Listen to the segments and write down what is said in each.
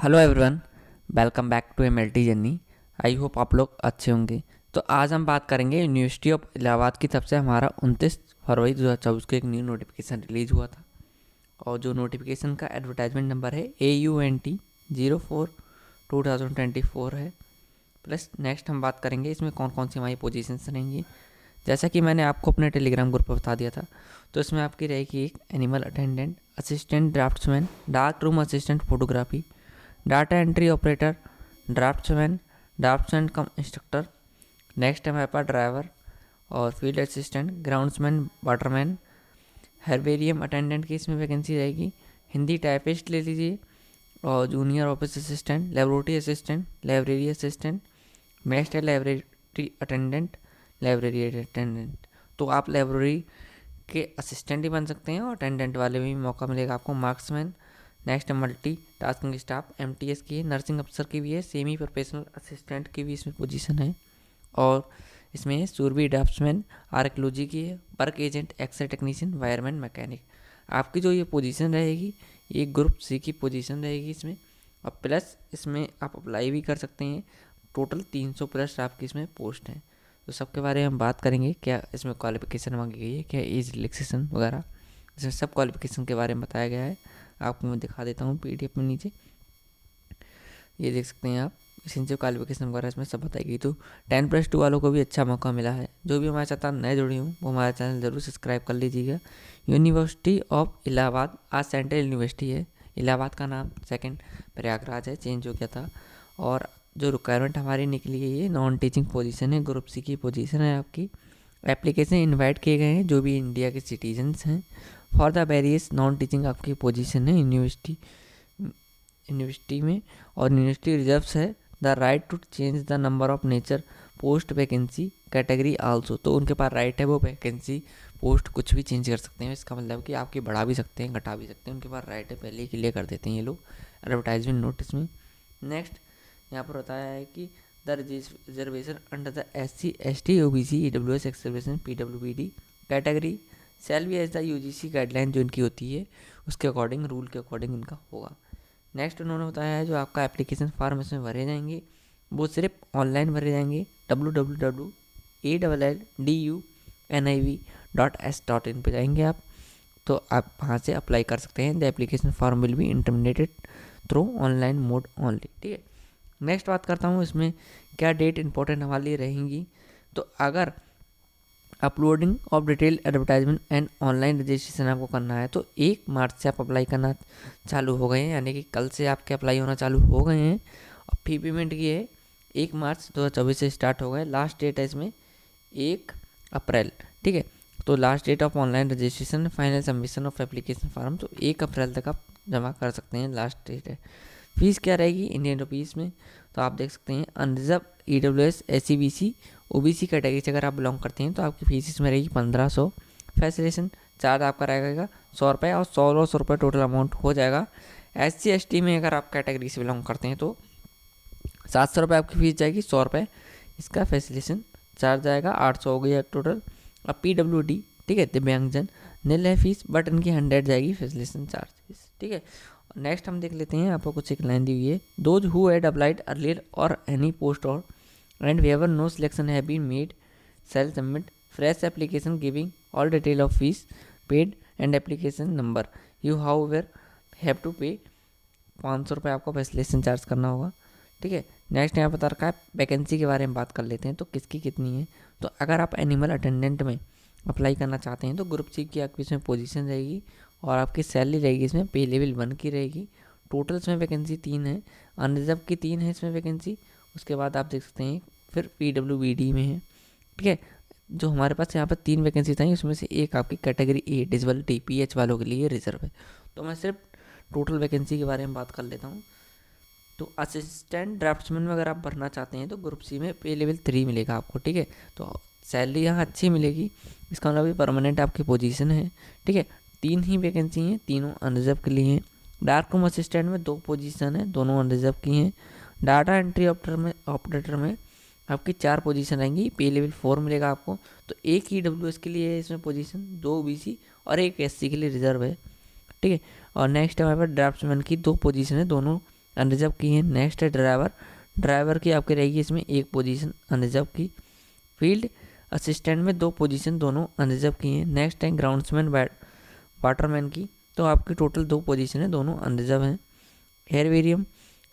Hello everyone, welcome back to MLT journey. I hope आप लोग अच्छे होंगे। तो आज हम बात करेंगे यूनिवर्सिटी ऑफ इलाहाबाद की तरफ से हमारा 29 फरवरी 2024 को एक न्यू नोटिफिकेशन रिलीज़ हुआ था। और जो नोटिफिकेशन का एडवर्टाइजमेंट नंबर है AUNT 04/2024 है। प्लस नेक्स्ट हम बात करेंगे इसमें कौन कौन सी हमारी पोजीशंस रहेंगी। जैसा कि मैंने आपको अपने टेलीग्राम ग्रुप पर बता दिया था, तो इसमें आपकी रहेगी एक animal attendant, assistant draftsman, dark room assistant photography, data entry operator, draftsman cum instructor. Next है हमारे पास ड्राइवर और field assistant, groundsman, waterman, herbarium attendant की इसमें वैकेंसी रहेगी। हिंदी टाइपिस्ट ले लीजिए और junior office assistant, laboratory assistant, library assistant. Next है लाइब्रेरी अटेंडेंट, लाइब्रेरी अटेंडेंट। तो आप लाइब्रेरी के असिस्टेंट ही बन सकते हैं और अटेंडेंट वाले में भी मौका मिलेगा आपको। Marksman. Next multi tasking staff, MTS की है, नर्सिंग अफसर की भी है, सेमी प्रोफेशनल असिस्टेंट की भी इसमें पोजीशन है। और इसमें सूरबी ड्राफ्ट्समैन, आर्कियोलॉजी की है, work agent, x ray technician, wireman, mechanic. आपकी जो ये पोजीशन रहेगी ये ग्रुप सी की पोजीशन रहेगी इसमें। और प्लस इसमें आप अप्लाई भी कर सकते हैं। टोटल 300 प्लस आपकी इसमें पोस्ट हैं। तो सबके बारे में हम बात करेंगे, क्या इसमें क्वालिफिकेशन मांगी गई है, क्या एज रिलैक्सेशन वगैरह, इसमें सब क्वालिफिकेशन के बारे में बताया गया है। आपको मैं दिखा देता हूँ PDF में नीचे, ये देख सकते हैं आप। इनसे क्वालिफिकेशन वगैरह इसमें सब बताई गई। तो 10+2 वालों को भी अच्छा मौका मिला है। जो भी हमारे साथ नए जुड़े हों वो हमारा चैनल ज़रूर सब्सक्राइब कर लीजिएगा। यूनिवर्सिटी ऑफ इलाहाबाद आज सेंट्रल यूनिवर्सिटी है। इलाहाबाद का नाम सेकंड प्रयागराज है, चेंज हो गया था। और जो रिक्वायरमेंट हमारी निकली है ये नॉन टीचिंग पोजीशन है, ग्रुप सी की पोजीशन है आपकी। एप्लीकेशन इनवाइट किए गए हैं जो भी इंडिया के सिटीजन्स हैं for the various non teaching आपकी पोजीशन है यूनिवर्सिटी में। और यूनिवर्सिटी रिजर्व्स है the right to change the number of nature post vacancy category also. तो उनके पास राइट है, वो वैकेंसी पोस्ट कुछ भी चेंज कर सकते हैं। इसका मतलब कि आपकी बढ़ा भी सकते हैं, घटा भी सकते हैं, उनके पास राइट है, पहले ही क्लियर कर देते हैं ये लोग एडवर्टाइजमेंट नोटिस में। नेक्स्ट यहाँ पर बताया है कि the reservation under the SC ST OBC EWS एक्सर्वेशन PWBD category shall be as the UGC guideline जो इनकी होती है उसके अकॉर्डिंग, रूल के अकॉर्डिंग इनका होगा। नेक्स्ट उन्होंने बताया है जो आपका एप्लीकेशन फॉर्म इसमें भरे जाएंगे वो सिर्फ ऑनलाइन भरे जाएंगे। www.ALLDUNIV.S.in पे जाएंगे आप, तो आप वहाँ से अप्लाई कर सकते हैं। The application form will be intimated through online mode only. ठीक है, नेक्स्ट बात करता हूँ इसमें क्या डेट इंपॉर्टेंट हमारे लिए रहेंगी। तो अगर uploading of detail advertisement and online registration आपको करना है तो 1 मार्च से आप अप्लाई करना चालू हो गए हैं, यानी कि कल से आपके अप्लाई होना चालू हो गए हैं। और फी पेमेंट की है 1 मार्च 2024 से स्टार्ट हो गए। लास्ट डेट है इसमें 1 अप्रैल। ठीक है, तो last date of online registration, final submission of application form तो 1 अप्रैल तक आप जमा कर सकते हैं, लास्ट डेट है। फीस क्या रहेगी इंडियन रुपीज़ में, तो आप देख सकते हैं unreserved EWS SC BC OBC category से अगर आप बिलोंग करते हैं तो आपकी फीस इसमें रहेगी 1500। फैसिलेशन चार्ज आपका रहेगा 100 रुपये और 100 रुपये टोटल अमाउंट हो जाएगा। SC ST में अगर आप कैटेगरी से बिलोंग करते हैं तो 700 रुपये आपकी फीस जाएगी, 100 रुपये इसका फैसिलेशन चार्ज आएगा, 800 हो गई टोटल। अब PWD ठीक है, दिव्यांगजन नील है फीस, बट इनकी 100 जाएगी फैसिलेशन चार्ज। ठीक है, नेक्स्ट हम देख लेते हैं, आपको कुछ एक लाइन दी हुई है। Those who had applied earlier or any post or and whereas no selection have been made shall submit fresh application giving all detail of fees paid and application number. You however have to pay 500 रुपये आपको facilitation charge करना होगा। ठीक है, next यहाँ बता रखा है वैकेंसी के बारे में बात कर लेते हैं, तो किसकी कितनी है। तो अगर आप एनिमल अटेंडेंट में अप्लाई करना चाहते हैं तो ग्रुप सी की आपकी इसमें पोजीशन रहेगी और आपकी सैलरी रहेगी इसमें पे लेवल 1 की रहेगी। टोटल इसमें वैकेंसी 3 है, अनरिजर्व की 3 है इसमें वैकेंसी। उसके बाद आप देख सकते हैं फिर PWBD में है। ठीक है, जो हमारे पास यहाँ पर 3 वैकेंसी था उसमें से एक आपकी कैटेगरी A डिसेबिलिटी PH वालों के लिए रिजर्व है। तो मैं सिर्फ टोटल वैकेंसी के बारे में बात कर लेता हूँ। तो असिस्टेंट ड्राफ्ट्समैन में अगर आप भरना चाहते हैं तो ग्रुप सी में पे लेवल 3 मिलेगा आपको। ठीक है, तो सैलरी यहाँ अच्छी मिलेगी, इसका मतलब परमानेंट आपकी पोजीशन है। ठीक है, 3 ही वैकेंसी हैं, तीनों अनरिजर्व के लिए हैं। डार्क रूम असिस्टेंट में 2 पोजीशन है, दोनों अनरिजर्व की हैं। डाटा एंट्री ऑपरेटर में आपकी 4 पोजीशन रहेंगी, पे लेवल 4 मिलेगा आपको। तो एक EWS के लिए है इसमें पोजीशन, 2 OBC और एक SC के लिए रिजर्व है। ठीक है, और नेक्स्ट हमारे पास ड्राफ्ट्समैन की 2 पोजीशन है, दोनों अनरिजर्व की है। नेक्स्ट है ड्राइवर, ड्राइवर की आपकी रहेगी इसमें एक पोजीशन अनरिजर्व की। फील्ड असिस्टेंट में 2 पोजीशन दोनों अनरिजर्व की हैं। नेक्स्ट है ग्राउंड्समैन वाटरमैन की, तो आपकी टोटल 2 पोजीशन है, दोनों अनरिजर्व हैं। एयरवेरियम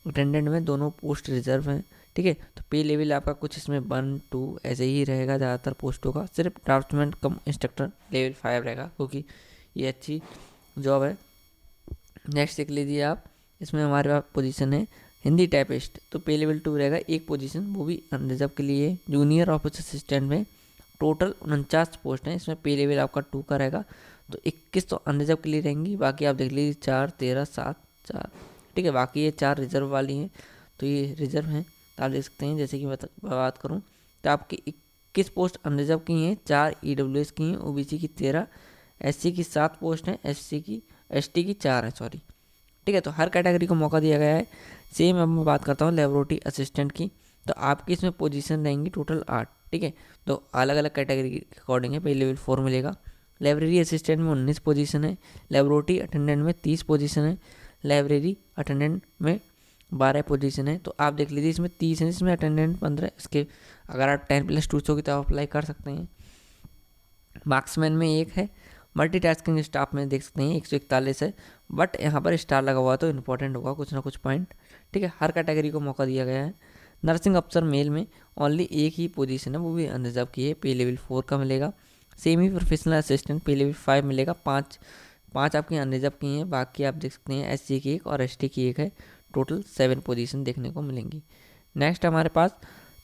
अटेंडेंट में दोनों पोस्ट रिजर्व हैं, ठीक है। तो पे लेवल आपका कुछ इसमें 1 2 ऐसे ही रहेगा ज़्यादातर पोस्टों का, सिर्फ ड्राफ्टमैन कम इंस्ट्रक्टर लेवल 5 रहेगा, क्योंकि ये अच्छी जॉब है। नेक्स्ट देख लीजिए आप, इसमें हमारे पास पोजीशन है हिंदी टाइपिस्ट, तो पे लेवल 2 रहेगा, एक पोजीशन, वो भी अनरिजर्व के लिए। जूनियर ऑफिस असिस्टेंट में टोटल 49 पोस्ट हैं, इसमें पे लेवल आपका 2 का रहेगा, तो 21 तो अनरिजर्व के लिए रहेंगी, बाकी आप देख लीजिए 4 13 7 4, ठीक है। बाकी ये 4 रिजर्व वाली हैं, तो ये रिजर्व हैं, तो आप देख सकते हैं। जैसे कि बात करूँ तो आपकी 21 पोस्ट अनरिजर्व की हैं, 4 EWS की हैं, OBC की 13, SC की 7 पोस्ट हैं, ST की 4 हैं, सॉरी, ठीक है। तो हर कैटेगरी को मौका दिया गया है। सेम अब मैं बात करता हूँ लेबोरेटरी असिस्टेंट की, तो आपकी इसमें पोजीशन रहेंगी टोटल 8, ठीक है। तो अलग अलग कैटेगरी के अकॉर्डिंग है, पे लेवल 4 मिलेगा। लाइब्रेरी असिस्टेंट में 19 पोजीशन है, लेबोरेटरी अटेंडेंट में 30 पोजीशन है, लाइब्रेरी अटेंडेंट में 12 पोजीशन है। तो आप देख लीजिए इसमें 30 है, इसमें अटेंडेंट 15, इसके अगर आप 10+2 चोगे तो आप अप्लाई कर सकते हैं। मार्क्समैन में 1 है। मल्टीटास्किंग स्टाफ में देख सकते हैं 141 है, बट यहाँ पर स्टार लगा हुआ तो इम्पोर्टेंट होगा कुछ ना कुछ पॉइंट, ठीक है। हर कैटेगरी को मौका दिया गया है। नर्सिंग अफसर मेल में ओनली एक ही पोजीशन है, वो भी अनरिजर्व की है, पे लेवल 4 का मिलेगा। सेमी प्रोफेशनल असिस्टेंट पे लेवल 5 मिलेगा, 5 आपकी अनरिजर्व की हैं, बाकी आप देख सकते हैं SC की 1 और ST की 1 है, टोटल 7 पोजीशन देखने को मिलेंगी। नेक्स्ट हमारे पास,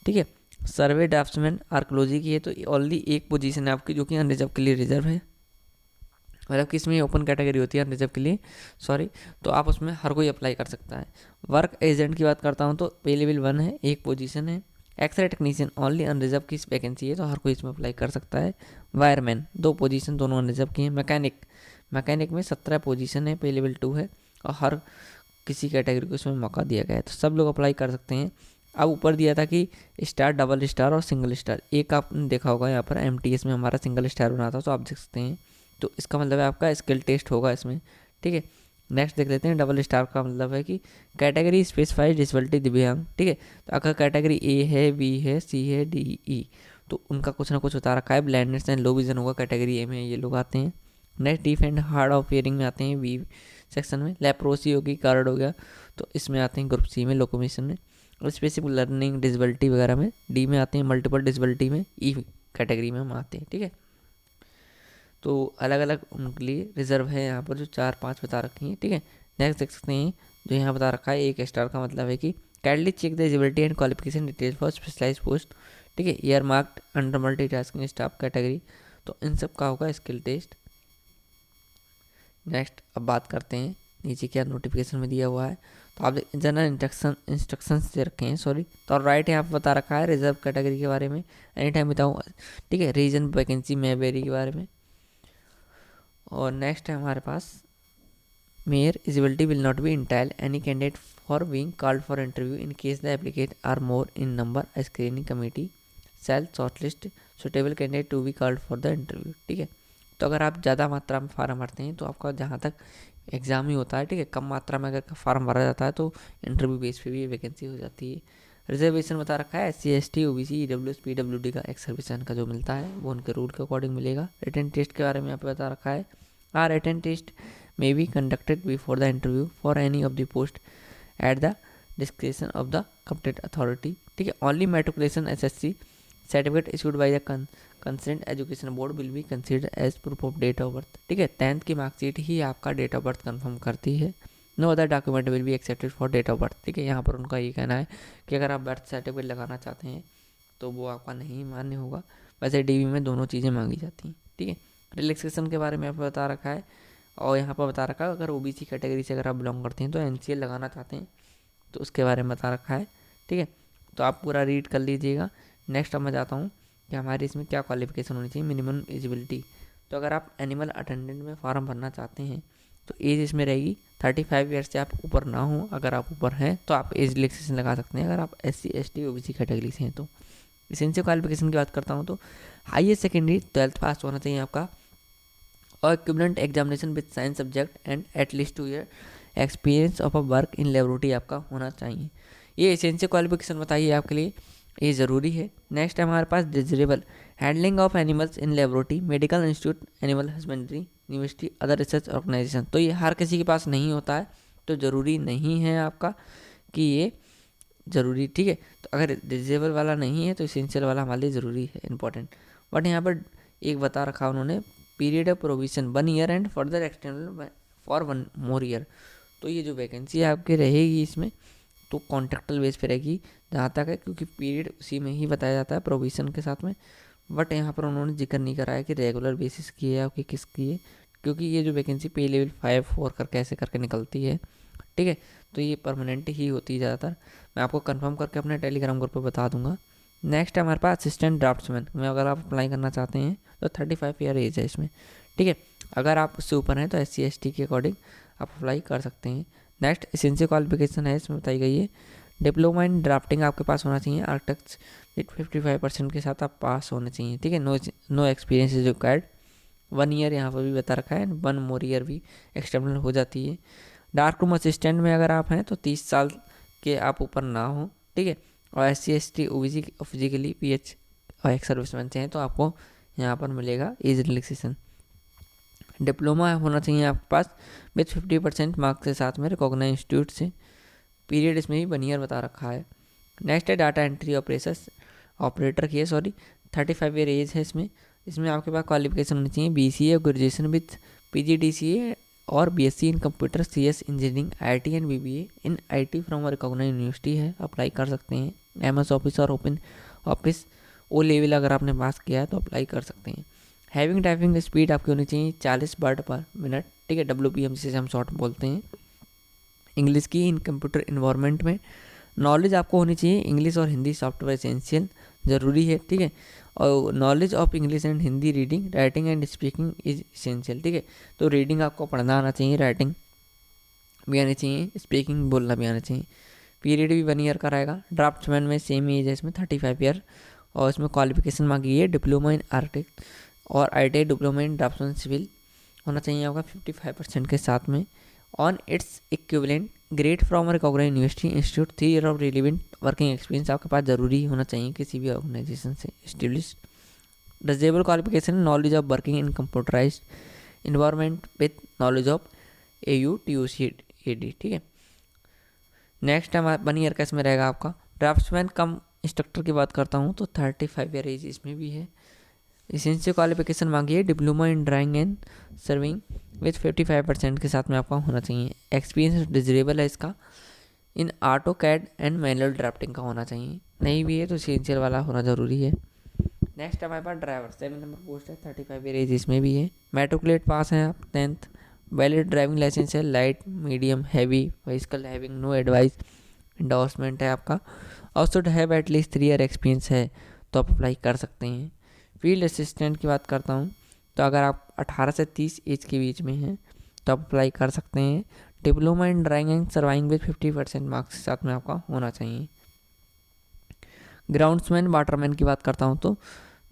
ठीक है, सर्वे ड्राफ्ट्समैन आर्कोलॉजी की है, तो ओनली एक पोजीशन है आपकी, जो कि अनरिजर्व के लिए रिजर्व है, मतलब कि इसमें ओपन कैटेगरी होती है अनरिजर्व के लिए, सॉरी, तो आप उसमें हर कोई अप्लाई कर सकता है। वर्क एजेंट की बात करता हूँ तो पे लेवल 1 है, एक पोजीशन है। एक्सरे टेक्नीशियन ओनली अनरिजर्व की वैकेंसी है, तो हर कोई इसमें अप्लाई कर सकता है। वायरमैन 2 पोजीशन, दोनों अनरिजर्व की हैं। मैकेनिक में 17 पोजीशन है, पे लेवल 2 है, और हर किसी कैटेगरी को इसमें मौका दिया गया है, तो सब लोग अप्लाई कर सकते हैं। अब ऊपर दिया था कि स्टार, डबल स्टार और सिंगल स्टार, एक आपने देखा होगा यहाँ पर MTS में हमारा सिंगल स्टार बना था, तो आप देख सकते हैं, तो इसका मतलब है आपका स्किल टेस्ट होगा इसमें, ठीक है। नेक्स्ट देख लेते हैं, डबल स्टार का मतलब है कि कैटेगरी स्पेसिफाइड डिसेबिलिटी दिव्यांग, ठीक है। तो अगर कैटेगरी A है, B है, C है, D E, तो उनका कुछ ना कुछ बता रखा है। ब्लाइंडनेस एंड लो विजन होगा कैटेगरी A में, ये लोग आते हैं। Next deaf and hard of hearing में आते हैं B सेक्शन में। लेप्रोसी होगी, कार्ड हो गया, तो इसमें आते हैं ग्रुप C में, लोकोमोशन में। और स्पेसिफिक लर्निंग डिसेबिलिटी वगैरह में D में आते हैं। मल्टीपल डिसेबिलिटी में E कैटेगरी में हम आते हैं, ठीक है। तो अलग अलग उनके लिए रिजर्व है यहाँ पर, जो 4-5 बता रखी हैं, ठीक है। नेक्स्ट देख सकते हैं, जो यहाँ बता रखा है 1 स्टार का मतलब है कि kindly check the eligibility and qualification details for specialise post, ठीक है। Earmarked under multitasking staff category, तो इन सब का होगा स्किल टेस्ट। नेक्स्ट अब बात करते हैं नीचे क्या नोटिफिकेशन में दिया हुआ है, तो आप जनरल इंस्ट्रक्शंस दे रखे हैं, सॉरी, तो राइट यहाँ पर बता रखा है रिजर्व कैटेगरी के बारे में, एनी टाइम बताऊँ, ठीक है। रीजन वैकेंसी में वेरी के बारे में। और नेक्स्ट है हमारे पास mere eligibility will not be entitle any candidate for being called for interview in case the applicant are more in number, screening committee shall shortlist suitable candidate to be called for the interview, ठीक है। तो अगर आप ज़्यादा मात्रा में farm भरते हैं तो आपका जहाँ तक एग्ज़ाम ही होता है, ठीक है। कम मात्रा में अगर फार्म भरा जाता है तो इंटरव्यू बेस पे भी वैकेंसी हो जाती है। रिजर्वेशन बता रखा है SC ST OBC EWS PWD का एक्स सर्विसन का जो मिलता है वो उनके रूल के अकॉर्डिंग मिलेगा। रिटन टेस्ट के बारे में यहाँ पे बता रखा है, written test may be conducted before the interview for any of the post at the discretion of the competent authority, ठीक है। only matriculation SSC certificate issued by the concerned education board will be considered as proof of date of birth, ठीक है। 10th की marksheet ही आपका date of birth confirm करती है। No other document will be accepted for date of birth, ठीक है। यहाँ पर उनका ये कहना है कि अगर आप बर्थ सर्टिफिकेट लगाना चाहते हैं तो वो आपका नहीं मान्य होगा। वैसे DV में दोनों चीज़ें मांगी जाती हैं, ठीक है। रिलैक्सेशन के बारे में यहाँ पर बता रखा है, और यहाँ पर बता रखा है अगर OBC कैटेगरी से अगर आप बिलोंग करते हैं तो NCL लगाना चाहते हैं तो उसके बारे में बता रखा है, ठीक है। तो आप पूरा रीड कर लीजिएगा। नेक्स्ट अब मैं जाता हूँ कि हमारी इसमें क्या क्वालिफिकेशन होनी चाहिए। मिनिमम एलिजिबिलिटी, तो अगर आप एनिमल अटेंडेंट में फॉर्म भरना चाहते हैं तो एज इसमें रहेगी 35 ईयर्स से आप ऊपर ना हो। अगर आप ऊपर हैं तो आप एज रिलैक्सेशन लगा सकते हैं, अगर आप SC ST OBC कैटेगरी से हैं तो। इसेंशियल क्वालिफिकेशन की बात करता हूँ तो हाईएस्ट सेकेंडरी 12th पास होना चाहिए आपका, और equivalent examination with science subject and at least 2 year experience of a work in laboratory आपका होना चाहिए। ये एसेंशियल क्वालिफिकेशन बताइए आपके लिए, ये ज़रूरी है। नेक्स्ट है हमारे पास desirable, handling of animals in laboratory, medical institute, animal husbandry, university, other research organisation. तो ये हर किसी के पास नहीं होता है, तो ज़रूरी नहीं है आपका कि ये ज़रूरी, ठीक है। तो अगर डिजेबल वाला नहीं है तो एसेंशियल वाला हमारे लिए ज़रूरी है, इंपॉर्टेंट। बट यहाँ पर एक बता रखा उन्होंने, period of provision 1 year and further extended for 1 more year. तो ये जो वैकेंसी आपकी रहेगी इसमें तो कॉन्ट्रेक्टल बेस पे रहेगी जहाँ तक है, क्योंकि पीरियड उसी में ही बताया जाता है प्रोविजन के साथ में। बट यहाँ पर उन्होंने जिक्र नहीं कराया कि रेगुलर बेसिस की है या कि किसकी है, क्योंकि ये जो वैकेंसी पे लेवल 5 4 करके ऐसे करके निकलती है, ठीक है। तो ये परमानेंट ही होती है ज़्यादातर। मैं आपको कंफर्म करके अपने टेलीग्राम ग्रुप पर बता दूंगा। नेक्स्ट है हमारे पास असिस्टेंट ड्राफ्ट्समैन में, अगर आप अप्लाई करना चाहते हैं तो 35 ईयर एज है इसमें, ठीक है। अगर आप उससे ऊपर हैं तो SC ST के अकॉर्डिंग आप अप्लाई कर सकते हैं। नेक्स्ट एसेंशियल क्वालिफिकेशन है इसमें बताई गई है, डिप्लोमा इन ड्राफ्टिंग आपके पास होना चाहिए, आर्किटेक्ट विथ 55% के साथ आप पास होने चाहिए, ठीक है। No experience is required, 1 year यहाँ पर भी बता रखा है, 1 मोर ईयर भी एक्सटर्नल हो जाती है। डार्क रूम असिस्टेंट में अगर आप हैं तो 30 साल के आप ऊपर ना हो, ठीक है। और SC ST OBC physically PH और एक सर्विसमैन से हैं तो आपको यहाँ पर मिलेगा एज रिलैक्सेशन। डिप्लोमा होना चाहिए आपके पास विथ 50% मार्क्स के साथ में रिकॉग्नाइज इंस्टीट्यूट से, पीरियड इसमें भी 1 ईयर बता रखा है। नेक्स्ट है डाटा एंट्री ऑपरेटर की है, 35 ईयर एज है इसमें आपके पास क्वालिफिकेशन होनी चाहिए BCA ग्रेजुएशन विथ PGDCA और BSc in computer CS engineering IT and BBA in IT from recognise university है, अप्लाई कर सकते हैं। MS ऑफिस और ओपन ऑफिस ओ लेवल अगर आपने पास किया है तो अप्लाई कर सकते हैं। हैविंग टाइपिंग स्पीड आपकी होनी चाहिए 40 वर्ड पर मिनट, ठीक है, WPM जिसे हम शॉर्ट बोलते हैं। इंग्लिश की इन कंप्यूटर इन्वायरमेंट में नॉलेज आपको होनी चाहिए इंग्लिश और हिंदी सॉफ्टवेयर एसेंशियल ज़रूरी है, ठीक है। और knowledge of English and Hindi reading writing and speaking is essential, ठीक है। तो रीडिंग आपको पढ़ना आना चाहिए, राइटिंग भी आनी चाहिए, स्पीकिंग बोलना भी आना चाहिए। पीरियड भी 1 ईयर का रहेगा। ड्राफ्ट्समैन में सेम एज है इसमें 35 ईयर, और इसमें क्वालिफिकेशन मांगी है डिप्लोमा इन आर्किटेक्ट और ITI diploma in draughtsman civil होना चाहिए आपका 55% के साथ में। On its equivalent grade from recognise university institute 3 year of relevant working experience आपके पास ज़रूरी होना चाहिए किसी भी ऑर्गेनाइजेशन से establish. Desirable qualification knowledge of working in computerise environment with knowledge of AU TUCAD, ठीक है। नेक्स्ट है 1 ईयर का इसमें रहेगा आपका। ड्राफ्ट्समैन कम इंस्ट्रक्टर की बात करता हूँ तो 35 ईयर एज इसमें भी है। एसेंशियल क्वालिफिकेशन मांगी है diploma in drawing and serving with 55% के साथ में आपका होना चाहिए। एक्सपीरियंस डिजरेबल है इसका, इन AutoCAD एंड मैनुअल ड्राफ्टिंग का होना चाहिए, नहीं भी है तो एसेंशियल वाला होना ज़रूरी है। नेक्स्ट हमारे पास ड्राइवर 7 नंबर पोस्ट है, 35 ईयर एज इसमें भी है। मेट्रिकुलेट पास हैं आप 10th, वैलिड ड्राइविंग लाइसेंस है, light medium heavy vehicle having no advice endorsement है आपका, और should have at least 3 year experience है तो आप अप्लाई कर सकते हैं। फील्ड असिस्टेंट की बात करता हूँ तो अगर आप 18 से 30 एज के बीच में हैं तो आप अप्लाई कर सकते हैं। Diploma in drawing and surveying with 50% marks के साथ में आपका होना चाहिए। ग्राउंड्समैन वाटरमैन की बात करता हूँ तो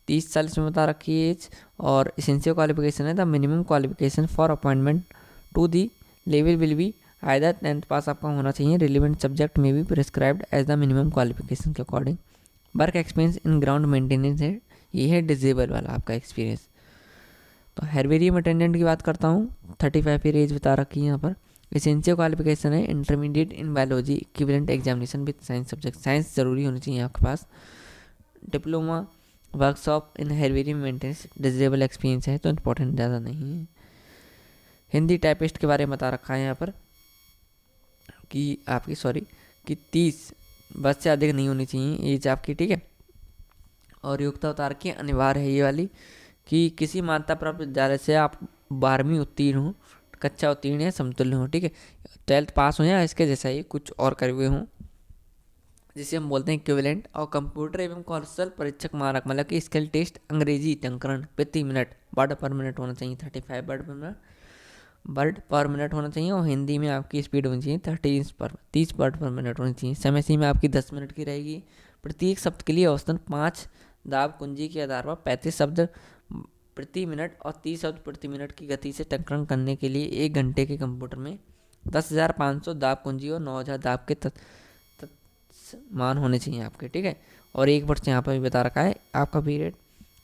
30 साल इसमें बता रखी है एज, और एसेंशियल क्वालिफिकेशन है the minimum qualification for appointment to the level will be either 10th pass आपका होना चाहिए, रिलेवेंट सब्जेक्ट में भी prescribed as the minimum qualification के according. Work experience in ground maintenance है, ये है डिजेबल वाला आपका एक्सपीरियंस। तो हेर्बेरियम अटेंडेंट की बात करता हूँ 35 ईयर एज बता रखी है यहाँ पर। एसेंशियल क्वालिफिकेशन है intermediate in biology equivalent examination with science subject, science ज़रूरी होनी चाहिए आपके पास। Diploma workshop in herbarium maintenance desirable experience है तो इंपॉर्टेंट ज़्यादा नहीं है। हिंदी टाइपिस्ट के बारे में बता रखा है यहाँ पर कि आपकी कि 30 वर्ष से अधिक नहीं होनी चाहिए एज आपकी, ठीक है। और योग्यता उतार के अनिवार्य है ये वाली कि किसी मान्यता प्राप्त विद्यालय से आप 12वीं उत्तीर्ण हो, कक्षा उत्तीर्ण या समतुल्य हो, ठीक है। 12th पास हो या इसके जैसा ही कुछ और करे हुए हों, जिसे हम बोलते हैं इक्विवेलेंट। और कंप्यूटर एवं कौशल परीक्षक मानक मतलब कि स्किल टेस्ट अंग्रेजी टंकरण प्रति मिनट वर्ड पर मिनट होना चाहिए 35 वर्ड पर मिनट होना चाहिए, और हिंदी में आपकी स्पीड होनी चाहिए 30 वर्ड पर मिनट होनी चाहिए। समय सीमा आपकी 10 मिनट की रहेगी। प्रत्येक शब्द के लिए औसतन 5 दाब कुंजी के आधार पर 35 शब्द प्रति मिनट और 30 शब्द प्रति मिनट की गति से टंकरण करने के लिए 1 घंटे के कंप्यूटर में 10,500 दाब कुंजी और 9,000 दाब के मान होने चाहिए आपके, ठीक है। और 1 वर्ष यहाँ पर भी बता रखा है आपका पीरियड।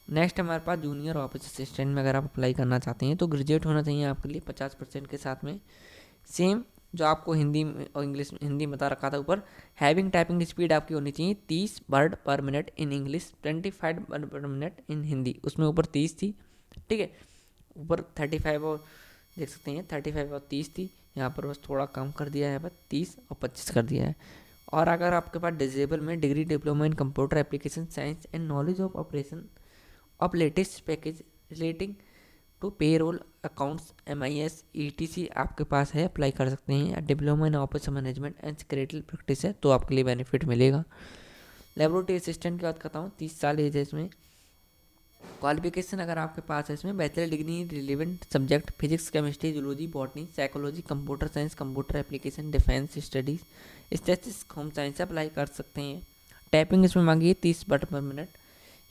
नेक्स्ट हमारे पास जूनियर ऑफिस असिस्टेंट में अगर आप अप्लाई करना चाहते हैं तो ग्रेजुएट होना चाहिए आपके लिए 50% के साथ में। सेम जो आपको हिंदी और इंग्लिश, हिंदी में बता रखा था ऊपर, हैविंग टाइपिंग स्पीड आपकी होनी चाहिए 30 वर्ड पर मिनट इन इंग्लिश, 25 वर्ड पर मिनट इन हिंदी। उसमें ऊपर 30 थी, ठीक है, ऊपर 35 और देख सकते हैं 35 और 30 थी, यहाँ पर बस थोड़ा कम कर दिया है, यहाँ पर 30 और 25 कर दिया है। और अगर आपके पास डिजेबल में degree diploma in computer application science and knowledge of operation of latest package relating to payroll accounts MIS ETC आपके पास है, अप्लाई कर सकते हैं। Diploma in office management and secretary practice है तो आपके लिए बेनिफिट मिलेगा। लेबोरेटरी असिस्टेंट की बात करता हूँ, 30 साल एज है इसमें। क्वालिफिकेशन अगर आपके पास है इसमें bachelor degree relevant subject physics, chemistry, zoology, botany, psychology, computer science, computer application, defence studies, statistics, home science से अप्लाई कर सकते हैं। टाइपिंग इसमें मांगी है 30 वर्ड पर minute,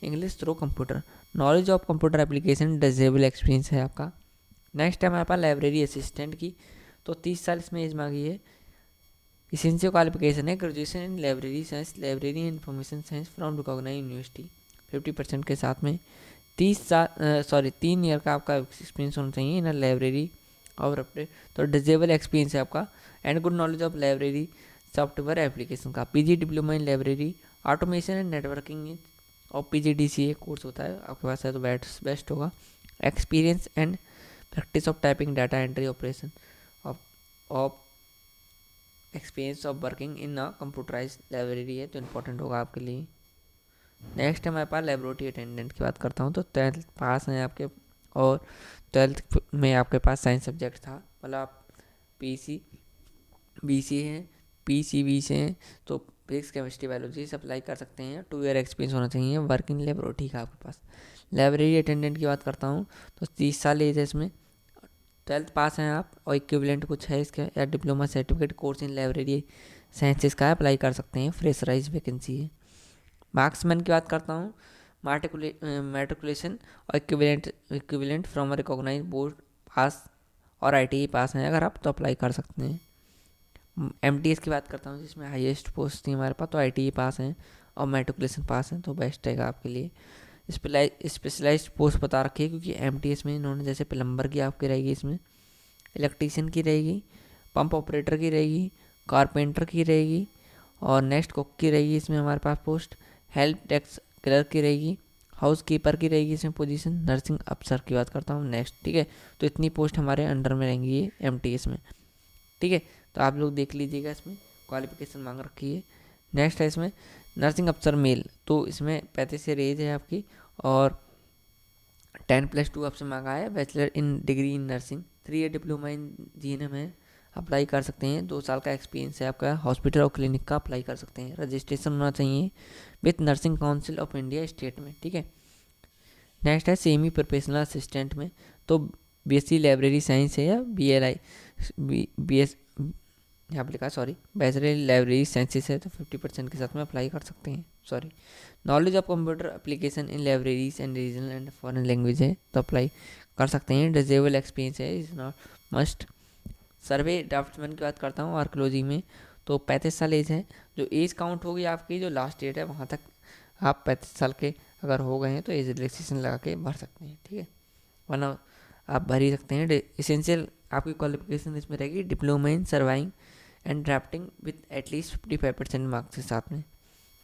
English through computer, knowledge of computer application, disable experience है आपका। नेक्स्ट है हमारे पास लाइब्रेरी असिस्टेंट की, तो 30 साल इसमें एज मांगी है। इसेंशियल क्वालिफिकेशन है graduation in library science, library information science from recognised university, 50% के साथ में। 3 ईयर का आपका एक्सपीरियंस होना चाहिए इन लाइब्रेरी और अपने, तो डिसेबल एक्सपीरियंस है आपका। And good knowledge of library software application का, PG diploma in library automation and networking और PGDCA कोर्स होता है आपके पास है तो बेस्ट होगा। Experience and practice of typing, data entry operation of experience of working in a computerise library है तो इम्पोर्टेंट होगा आपके लिए। नेक्स्ट हमारे पास लेबोरेटरी अटेंडेंट की बात करता हूँ, तो 12th पास हैं आपके और 12th में आपके पास साइंस सब्जेक्ट था, मतलब आप PCBC हैं, PCB से हैं तो फिजिक्स, केमिस्ट्री, बायोलॉजी से अप्लाई कर सकते हैं। 2 ईयर एक्सपीरियंस होना चाहिए वर्किंग लेबोरेटरी का आपके पास। लाइब्रेरी अटेंडेंट की बात करता हूँ तो 30 साल एज है इसमें, 12th पास हैं आप और इक्विवेलेंट कुछ है इसका या डिप्लोमा सर्टिफिकेट कोर्स इन लाइब्रेरी साइंसेस का अप्लाई कर सकते हैं, फ्रेशराइज वैकेंसी है। मार्क्समैन की बात करता हूँ, मैट्रिकुलेशन और equivalent from recognise board pass और ITI पास हैं अगर आप तो अप्लाई कर सकते हैं। MTS की बात करता हूँ जिसमें हाईएस्ट पोस्ट थी हमारे पास, तो ITI पास हैं और मैट्रिकुलेशन पास हैं तो बेस्ट रहेगा आपके लिए। स्पेशलाइज्ड पोस्ट बता रखी है क्योंकि MTS में इन्होंने जैसे प्लम्बर की आपकी रहेगी, इसमें इलेक्ट्रीशियन की रहेगी, पंप ऑपरेटर की रहेगी, कारपेंटर की रहेगी और नेक्स्ट कुक की रहेगी इसमें हमारे पास पोस्ट, हेल्प डेस्क क्लर्क की रहेगी, हाउस कीपर की रहेगी इसमें पोजीशन, नर्सिंग अफसर की बात करता हूँ नेक्स्ट, ठीक है। तो इतनी पोस्ट हमारे अंडर में रहेंगी ये MTS में, ठीक है। तो आप लोग देख लीजिएगा इसमें क्वालिफिकेशन मांग रखी है। नेक्स्ट है इसमें नर्सिंग अफसर मेल, तो इसमें 35 ईयर एज है आपकी और 10+2 आपसे मांगा है। Bachelor in degree in nursing, 3 year diploma in GNM है, अप्लाई कर सकते हैं। 2 साल का एक्सपीरियंस है आपका, हॉस्पिटल और क्लिनिक का अप्लाई कर सकते हैं। रजिस्ट्रेशन होना चाहिए with nursing council of India state में, ठीक है। नेक्स्ट है सेमी प्रोफेशनल असिस्टेंट में, तो BSc लाइब्रेरी साइंस है या BS यहाँ पर लिखा बैचलर लाइब्रेरी साइंसेस है तो 50% के साथ में अप्लाई कर सकते हैं। Knowledge of computer application in libraries and regional and foreign language है तो अप्लाई कर सकते हैं। डिसेबल एक्सपीरियंस है, is not must. Survey draughtsman की बात करता हूँ आर्कोलॉजी में, तो 35 साल एज है। जो एज काउंट होगी आपकी, जो लास्ट डेट है वहाँ तक आप 35 साल के अगर हो गए हैं तो एज रिलैक्सेशन लगा के भर सकते हैं, ठीक है, वरना आप भर ही सकते हैं। इसेंशियल आपकी क्वालिफिकेशन इसमें रहेगी diploma in surveying and drafting with at least 55% marks के साथ में।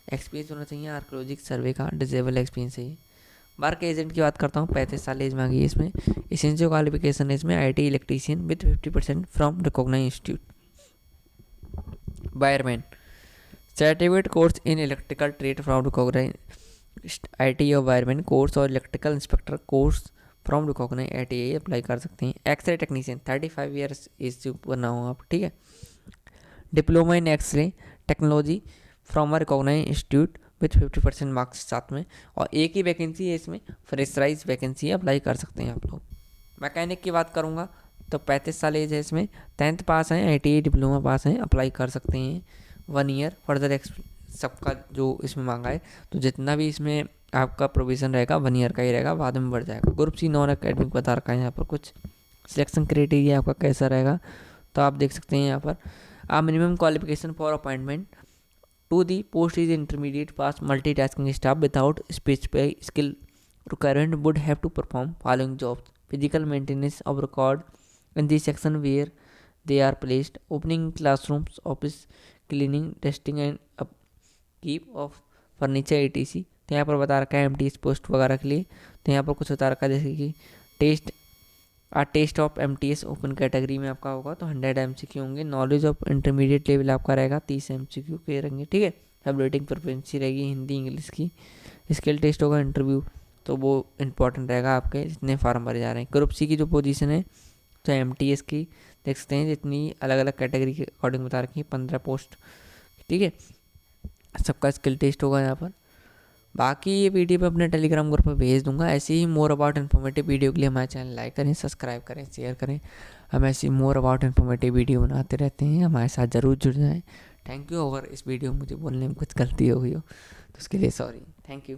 एक्सपीरियंस होना चाहिए आर्कोलॉजिक सर्वे का, डिसेबल एक्सपीरियंस है। वर्क एजेंट की बात करता हूँ, 35 साल एज मांगी है इसमें। इसेंशियल क्वालिफिकेशन है इसमें IT electrician with 50% from recognised institute. Wireman, certificate course in electrical trade from recognised ITI और वायरमैन कोर्स और electrical inspector course from recognised ITI apply कर सकते हैं। एक्सरे टेक्नीशियन 35 ईयर्स एज से ऊपर ना हो आप, ठीक है। Diploma in X-ray technology from a recognised institute with 50% marks साथ में, और एक ही वैकेंसी है इसमें, फ्रेशराइज वैकेंसी है, अप्लाई कर सकते हैं आप लोग। मैकेनिक की बात करूँगा तो 35 साल एज है इसमें, 10th पास हैं, ITI डिप्लोमा पास हैं, अप्लाई कर सकते हैं। 1 ईयर फर्दर सबका जो इसमें मांगा है, तो जितना भी इसमें आपका प्रोविज़न रहेगा 1 ईयर का ही रहेगा, बाद में बढ़ जाएगा। ग्रुप C नॉन अकेडमिक बता रखा है यहाँ पर कुछ। सिलेक्शन क्राइटेरिया आपका कैसा रहेगा, तो आप देख सकते हैं यहाँ पर a minimum qualification for appointment to the post is intermediate pass multitasking staff without specified skill requirement would have to perform following jobs: physical maintenance of record in the section where they are placed, opening classrooms, office cleaning, testing and upkeep of furniture etc. तो यहाँ पर बता रखा है MTS post वगैरह के लिए। तो यहाँ पर कुछ बता रखा है जैसे कि test of MTS open category में आपका होगा तो 100 MCQ होंगे। नॉलेज ऑफ इंटरमीडिएट लेवल आपका रहेगा 30 MCQ के रहेंगे, ठीक है। अब रेटिंग प्रोफिशिएंसी रहेगी हिंदी इंग्लिश की। स्किल टेस्ट होगा इंटरव्यू, तो वो इंपॉर्टेंट रहेगा आपके जितने फार्म भरे जा रहे हैं। ग्रुप सी की जो पोजीशन है तो MTS की देख सकते हैं जितनी अलग अलग कैटेगरी के अकॉर्डिंग बता रखी है 15 पोस्ट, ठीक है। सबका स्किल टेस्ट होगा यहाँ पर। बाकी ये वीडियो मैं अपने टेलीग्राम ग्रुप पर भेज दूंगा। ऐसे ही मोर अबाउट इन्फॉर्मेटिव वीडियो के लिए हमारे चैनल लाइक करें, सब्सक्राइब करें, शेयर करें। हम ऐसी मोर अबाउट इन्फॉर्मेटिव वीडियो बनाते रहते हैं, हमारे साथ ज़रूर जुड़ जाएँ। Thank you. अगर इस वीडियो में मुझे बोलने में कुछ गलती हो गई हो तो उसके लिए सॉरी। Thank you.